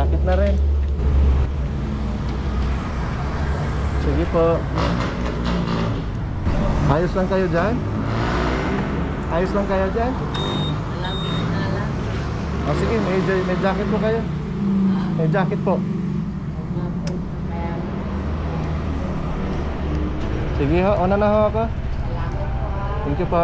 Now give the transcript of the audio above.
jacket na rin. Sige po. Ayos lang kayo dyan? Ayos lang kayo dyan? Malamig na lang. O sige, may jacket po kayo. May jacket po. Kaya, Sige ho, una na ho ako. salamat po ha. Thank you po.